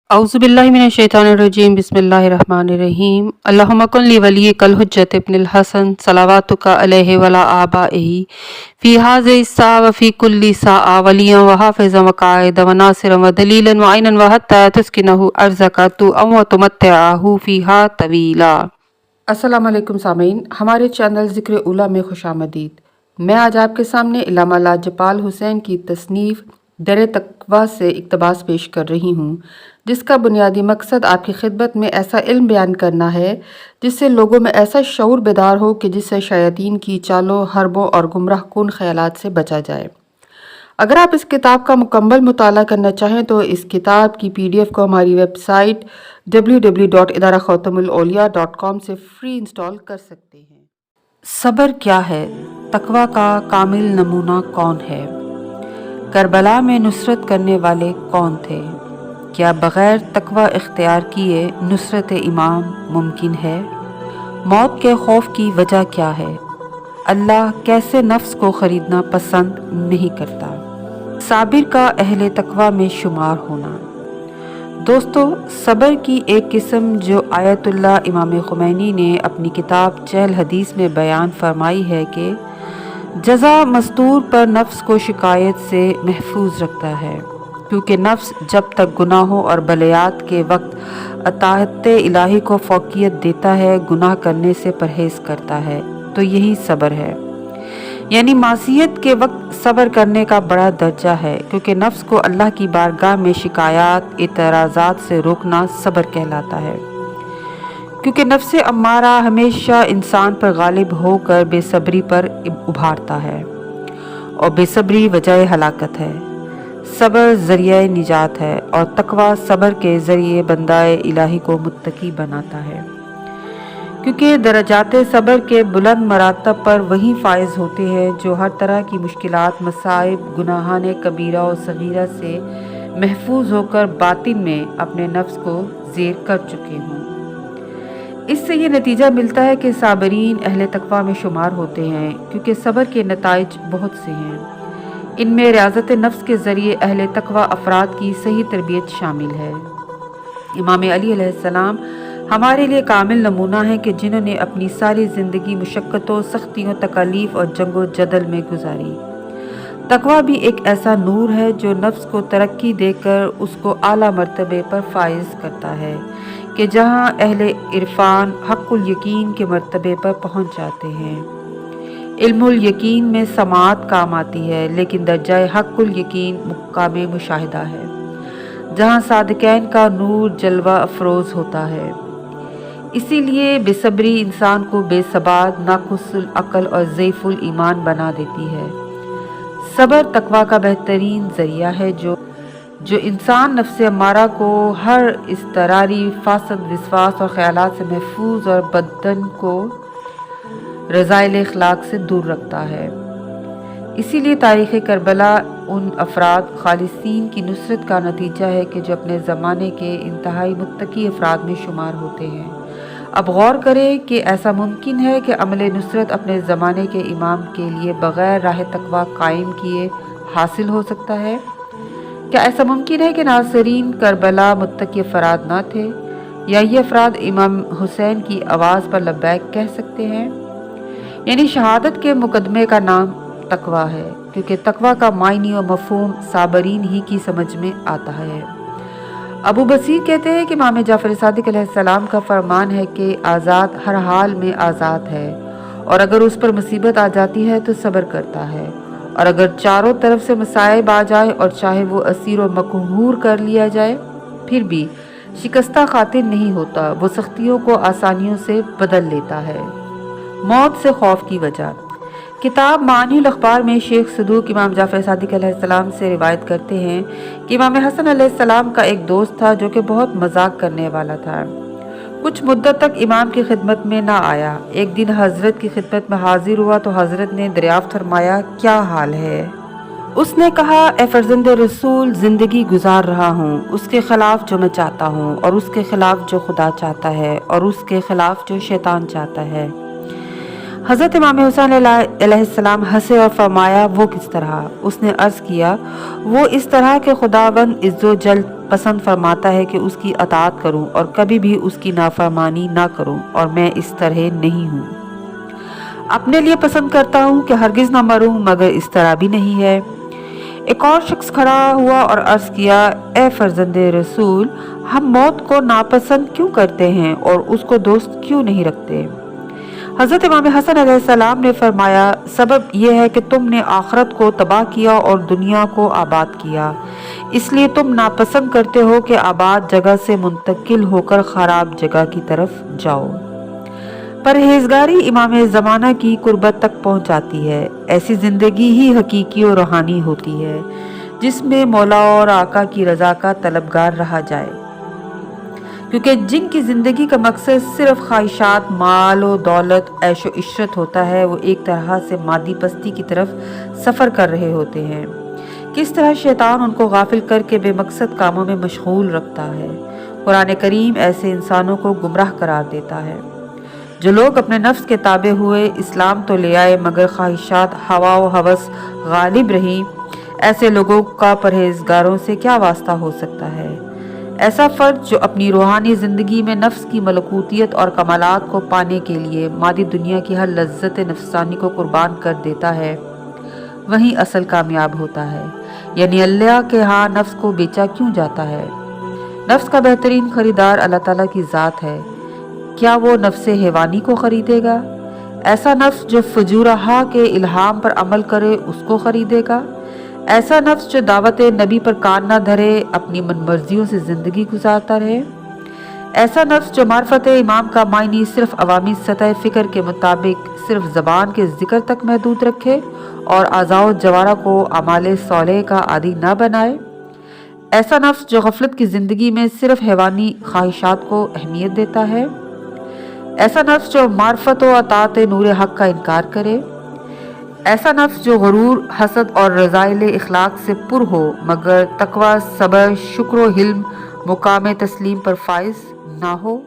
औज़ुबिल्लाहि मिनश्शैतानिर्रजीम बिस्मिल्लाहिर्रहमानिर्रहीम अल्लाहुम्मा कुन ली वलिय्यकल हुज्जत इब्निल हसन सलावातुका अलैहि वला आबाइही फ़ी हाज़िहि स्सा व फ़ी कुल्ली साआ वलिय्यन व हाफ़िज़न व क़ाइदन व नासिरन व दलीलन व ऐनन व हत्ता तुस्किनहु अर्ज़का तु व तुमत्तिअहु फ़ीहा तवीला। अस्सलामु अलैकुम सामीन, हमारे चैनल ज़िक्र उला में खुशामदीद। मैं आज आपके सामने इल्लामा लाजपाल हुसैन की तसनीफ़ दर तक़वा से इक़्तिबास पेश कर रही हूँ, जिसका बुनियादी मकसद आपकी खिदमत में ऐसा इल्म बयान करना है जिससे लोगों में ऐसा शऊर बेदार हो कि जिससे शयातीन की चालों, हरबों और गुमराह कुन ख़यालात से बचा जाए। अगर आप इस किताब का मुकम्मल मुताला करना चाहें तो इस किताब की PDF को हमारी वेबसाइट www.idarakhatamulawliya.com से फ्री इंस्टॉल कर सकते हैं। सब्र क्या है? तकवा का कामिल नमूना कौन है? करबला में नुसरत करने वाले कौन थे? क्या बग़ैर तकवा इख्तियार किए नुसरत इमाम मुमकिन है? मौत के खौफ की वजह क्या है? अल्लाह कैसे नफ्स को ख़रीदना पसंद नहीं करता? साबिर का अहले तकवा में शुमार होना। दोस्तों, सब्र की एक किस्म जो आयतुल्लाह इमाम खुमैनी ने अपनी किताब चहल हदीस में बयान फरमाई है कि जज़ा मस्तूर पर नफ्स को शिकायत से महफूज रखता है, क्योंकि नफ्स जब तक गुनाहों और बलियात के वक्त अताअत इलाही को फ़ौक़ियत देता है, गुनाह करने से परहेज़ करता है, तो यही सब्र है। यानी मासियत के वक्त सब्र करने का बड़ा दर्जा है, क्योंकि नफ्स को अल्लाह की बारगाह में शिकायत एतराज़ात से रोकना सब्र कहलाता है। क्योंकि नफ्स अम्मारा हमेशा इंसान पर गालिब होकर बेसब्री पर उभारता है, और बेसब्री वजह हलाकत है। सब्र ज़रिया निजात है, और तकवा सब्र के ज़रिए बंदाए इलाही को मुत्तकी बनाता है। क्योंकि दरजाते सब्र के बुलंद मरातब पर वही फायज होते हैं जो हर तरह की मुश्किलात, मसाइब, गुनाहाने कबीरा और सगीरा से महफूज होकर बातिन में अपने नफ्स को ज़ेर कर चुके हों। इससे ये नतीजा मिलता है कि साबरीन अहले तकवा में शुमार होते हैं, क्योंकि सब्र के नताइज बहुत से हैं। इनमें रियाज़त नफ्स के ज़रिए अहले तकवा अफराद की सही तरबियत शामिल है। इमाम अली अलैहिस्सलाम हमारे लिए कामिल नमूना है कि जिन्होंने अपनी सारी ज़िंदगी मुशक्क़तों, सख्तियों, तकालीफ और जंगो जदल में गुजारी। तकवा भी एक ऐसा नूर है जो नफ्स को तरक्की देकर उसको आला मर्तबे पर फाइज करता है कि जहाँ अहले इरफान हक़्क़ुल यकीन के मर्तबे पर पहुँच जाते हैं। इल्मुल यकीन में समात काम आती है, लेकिन दर्जाए हक़्क़ुल यकीन मुक़ामे मुशाहिदा है, जहाँ सादिक़ैन का नूर जलवा अफरोज़ होता है। इसीलिए बेसब्री इंसान को बेसबाद, नाक़ुसुल अक़ल और ज़ईफ़ुल ईमान बना देती है। सब्र तकवा का बेहतरीन ज़रिया है जो इंसान नफ्स अम्मारा को हर इस्तरारी, फासद विश्वास और ख़यालात से महफूज और बदन को रज़ाइल इख़लाक़ से दूर रखता है। इसीलिए तारीख़ करबला उन अफराद खालिसीन की नुसरत का नतीजा है कि जो अपने ज़माने के इंतहाई मुत्तकी अफराद में शुमार होते हैं। अब गौर करें कि ऐसा मुमकिन है कि अमल नुसरत अपने ज़माने के इमाम के लिए बग़ैर राह तकवा कायम किए हासिल हो सकता है? क्या ऐसा मुमकिन है कि नासरीन करबला मुत्तकी अफराद ना थे, या ये अफराद इमाम हुसैन की आवाज़ पर लब्बैक कह सकते हैं? यानी शहादत के मुकदमे का नाम तकवा है, क्योंकि तकवा का मायनी और मफ़हूम साबरीन ही की समझ में आता है। अबू बसीर कहते हैं कि इमाम जाफ़र सादिक़ अलैहिस्सलाम का फरमान है कि आज़ाद हर हाल में आज़ाद है, और अगर उस पर मुसीबत आ जाती है तो सब्र करता है, और अगर चारों तरफ से मसाइब आ जाए और चाहे वो असीर व मक़हूर कर लिया जाए, फिर भी शिकस्ता खातिर नहीं होता, वो सख्तियों को आसानियों से बदल लेता है। मौत से खौफ की वजह। किताब मानिउल अख़बार में शेख सदूक इमाम जाफ़र सादिक़ अलैहिस्सलाम से रिवायत करते हैं कि इमाम हसन अलैहिस्सलाम का एक दोस्त था जो कि बहुत मजाक करने वाला था। कुछ मुद्दत तक इमाम की खिदमत में ना आया। एक दिन हज़रत की खिदमत में हाजिर हुआ तो हज़रत ने दरियाफ़्त फरमाया, क्या हाल है? उसने कहा, ए फ़र्ज़ंद रसूल, ज़िंदगी गुजार रहा हूँ, उसके ख़िलाफ़ जो मैं चाहता हूँ, और उसके ख़िलाफ़ जो खुदा चाहता है, और उसके ख़िलाफ़ जो शैतान चाहता है। حضرت امام حسین علیہ السلام ہنسے اور فرمایا وہ کس طرح؟ اس نے عرض کیا وہ اس طرح کہ خداوند عز و جل پسند فرماتا ہے کہ اس کی اطاعت کروں اور کبھی بھی اس کی نافرمانی نہ کروں، اور میں اس طرح نہیں ہوں۔ اپنے لیے پسند کرتا ہوں کہ ہرگز نہ مروں، مگر اس طرح بھی نہیں ہے۔ ایک اور شخص کھڑا ہوا اور عرض کیا اے فرزند رسول، ہم موت کو ناپسند کیوں کرتے ہیں اور اس کو دوست کیوں نہیں رکھتے؟ حضرت امام حسن علیہ السلام نے فرمایا سبب یہ ہے کہ تم نے آخرت کو تباہ کیا اور دنیا کو آباد کیا، اس لیے تم ناپسند کرتے ہو کہ آباد جگہ سے منتقل ہو کر خراب جگہ کی طرف جاؤ۔ پرہیزگاری امام زمانہ کی قربت تک پہنچاتی ہے۔ ایسی زندگی ہی حقیقی اور روحانی ہوتی ہے جس میں مولا اور آقا کی رضا کا طلبگار رہا جائے، کیونکہ جن کی زندگی کا مقصد صرف خواہشات، مال و دولت، عیش و عشرت ہوتا ہے، وہ ایک طرح سے مادی پستی کی طرف سفر کر رہے ہوتے ہیں۔ کس طرح شیطان ان کو غافل کر کے بے مقصد کاموں میں مشغول رکھتا ہے۔ قرآن کریم ایسے انسانوں کو گمراہ قرار دیتا ہے۔ جو لوگ اپنے نفس کے تابع ہوئے، اسلام تو لے آئے مگر خواہشات، ہوا و ہوس غالب رہی، ایسے لوگوں کا پرہیزگاروں سے کیا واسطہ ہو سکتا ہے؟ ایسا فرد جو اپنی روحانی زندگی میں نفس کی ملکوتیت اور کمالات کو پانے کے لیے مادی دنیا کی ہر لذت نفسانی کو قربان کر دیتا ہے، وہیں اصل کامیاب ہوتا ہے۔ یعنی اللہ کے ہاں نفس کو بیچا کیوں جاتا ہے؟ نفس کا بہترین خریدار اللہ تعالیٰ کی ذات ہے۔ کیا وہ نفس حیوانی کو خریدے گا؟ ایسا نفس جو فجورہا کے الہام پر عمل کرے اس کو خریدے گا؟ ایسا نفس جو دعوت نبی پر کان نہ دھرے، اپنی من مرضیوں سے زندگی گزارتا رہے؟ ایسا نفس جو معرفت امام کا معنی صرف عوامی سطح فکر کے مطابق صرف زبان کے ذکر تک محدود رکھے اور اعضاء و جوارح کو اعمال صالح کا عادی نہ بنائے؟ ایسا نفس جو غفلت کی زندگی میں صرف حیوانی خواہشات کو اہمیت دیتا ہے؟ ایسا نفس جو معرفت و اطاعت نور حق کا انکار کرے؟ ایسا نفس جو غرور، حسد اور رذائل اخلاق سے پر ہو مگر تقوی، صبر، شکر و حلم، مقام تسلیم پر فائز نہ ہو؟